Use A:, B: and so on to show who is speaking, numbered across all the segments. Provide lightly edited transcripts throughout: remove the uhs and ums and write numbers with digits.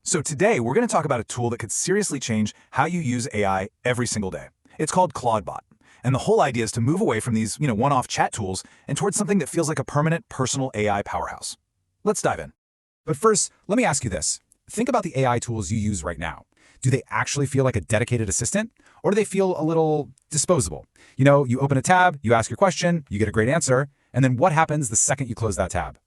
A: So today, we're going to talk about a tool that could seriously change how you use AI every single day. It's called Clawdbot. And the whole idea is to move away from these, one-off chat tools and towards something that feels like a permanent personal AI powerhouse. Let's dive in. But first, let me ask you this. Think about the AI tools you use right now. Do they actually feel like a dedicated assistant? Or do they feel a little disposable? You open a tab, you ask your question, you get a great answer, and then what happens the second you close that tab?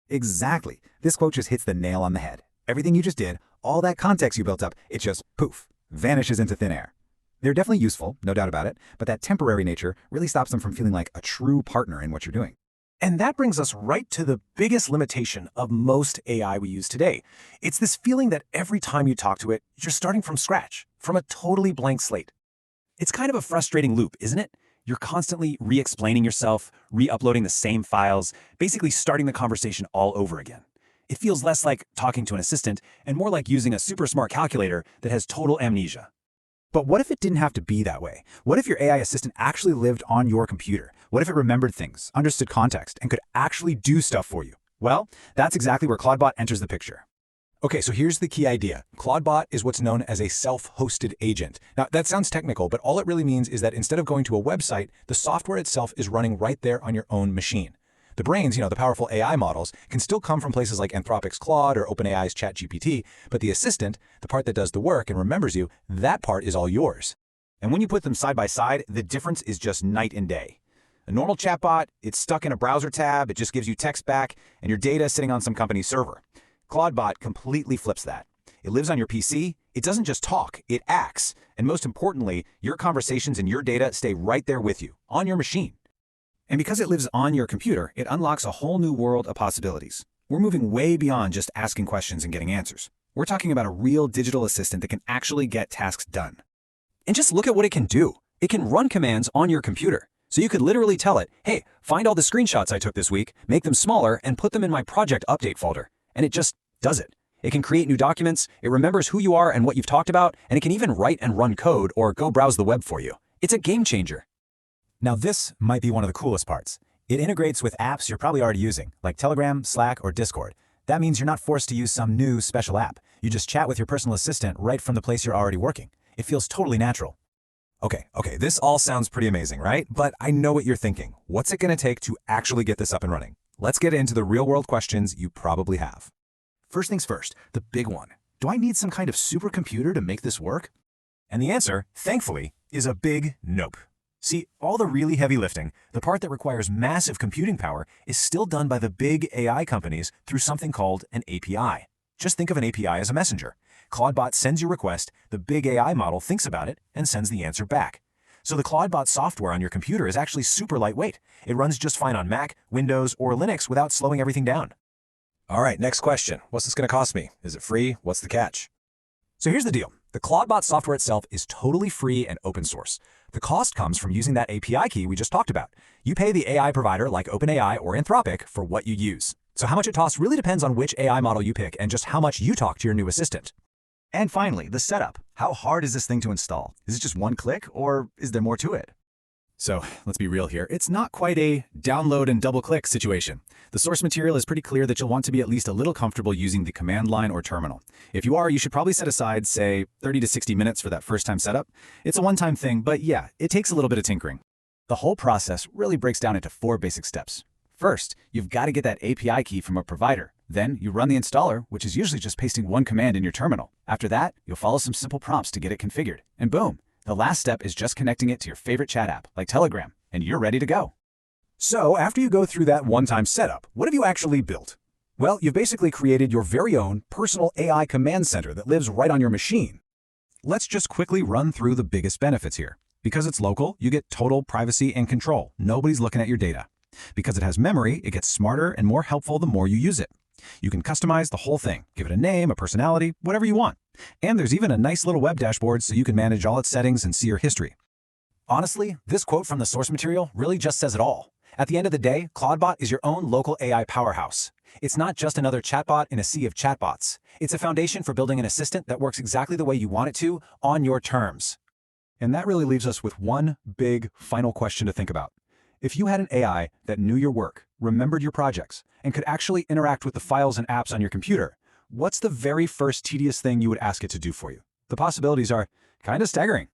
B: Exactly. This quote just hits the nail on the head. Everything you just did, all that context you built up, it just, poof, vanishes into thin air. They're definitely useful, no doubt about it, but that temporary nature really stops them from feeling like a true partner in what you're doing.
C: And that brings us right to the biggest limitation of most AI we use today. It's this feeling that every time you talk to it, you're starting from scratch, from a totally blank slate. It's kind of a frustrating loop, isn't it? You're constantly re-explaining yourself, re-uploading the same files, basically starting the conversation all over again. It feels less like talking to an assistant and more like using a super smart calculator that has total amnesia.
B: But what if it didn't have to be that way? What if your AI assistant actually lived on your computer? What if it remembered things, understood context, and could actually do stuff for you? Well, that's exactly where Clawdbot enters the picture.
A: Okay, so here's the key idea. Clawdbot is what's known as a self-hosted agent. Now, that sounds technical, but all it really means is that instead of going to a website, the software itself is running right there on your own machine. The brains, the powerful AI models, can still come from places like Anthropic's Claude or OpenAI's ChatGPT, but the assistant, the part that does the work and remembers you, that part is all yours. And when you put them side by side, the difference is just night and day. A normal chatbot, it's stuck in a browser tab, it just gives you text back, and your data sitting on some company's server. Clawdbot completely flips that. It lives on your PC, it doesn't just talk, it acts. And most importantly, your conversations and your data stay right there with you, on your machine.
B: And because it lives on your computer, it unlocks a whole new world of possibilities. We're moving way beyond just asking questions and getting answers. We're talking about a real digital assistant that can actually get tasks done.
C: And just look at what it can do. It can run commands on your computer. So you could literally tell it, hey, find all the screenshots I took this week, make them smaller, and put them in my project update folder. And it just does it. It can create new documents, it remembers who you are and what you've talked about, and it can even write and run code or go browse the web for you. It's a game changer.
B: Now this might be one of the coolest parts. It integrates with apps you're probably already using, like Telegram, Slack, or Discord. That means you're not forced to use some new special app. You just chat with your personal assistant right from the place you're already working. It feels totally natural.
A: Okay, this all sounds pretty amazing, right? But I know what you're thinking. What's it going to take to actually get this up and running? Let's get into the real-world questions you probably have.
C: First things first, the big one. Do I need some kind of supercomputer to make this work?
A: And the answer, thankfully, is a big nope. See, all the really heavy lifting, the part that requires massive computing power, is still done by the big AI companies through something called an API. Just think of an API as a messenger. Clawdbot sends your request, the big AI model thinks about it, and sends the answer back. So the Clawdbot software on your computer is actually super lightweight. It runs just fine on Mac, Windows, or Linux without slowing everything down. All right, next question. What's this going to cost me? Is it free? What's the catch? So here's the deal. The Clawdbot software itself is totally free and open source. The cost comes from using that API key we just talked about. You pay the AI provider like OpenAI or Anthropic for what you use. So how much it costs really depends on which AI model you pick and just how much you talk to your new assistant.
B: And finally, the setup. How hard is this thing to install? Is it just one click, or is there more to it?
A: So let's be real here. It's not quite a download and double-click situation. The source material is pretty clear that you'll want to be at least a little comfortable using the command line or terminal. If you are, you should probably set aside, say, 30 to 60 minutes for that first-time setup. It's a one-time thing, but yeah, it takes a little bit of tinkering. The whole process really breaks down into 4 basic steps. First, you've got to get that API key from a provider. Then you run the installer, which is usually just pasting one command in your terminal. After that, you'll follow some simple prompts to get it configured. And boom! The last step is just connecting it to your favorite chat app, like Telegram, and you're ready to go. So after you go through that one-time setup, what have you actually built? Well, you've basically created your very own personal AI command center that lives right on your machine. Let's just quickly run through the biggest benefits here. Because it's local, you get total privacy and control. Nobody's looking at your data. Because it has memory, it gets smarter and more helpful the more you use it. You can customize the whole thing, give it a name, a personality, whatever you want. And there's even a nice little web dashboard so you can manage all its settings and see your history. Honestly, this quote from the source material really just says it all. At the end of the day, Clawdbot is your own local AI powerhouse. It's not just another chatbot in a sea of chatbots. It's a foundation for building an assistant that works exactly the way you want it to, on your terms. And that really leaves us with one big final question to think about. If you had an AI that knew your work, remembered your projects, and could actually interact with the files and apps on your computer, what's the very first tedious thing you would ask it to do for you? The possibilities are kind of staggering.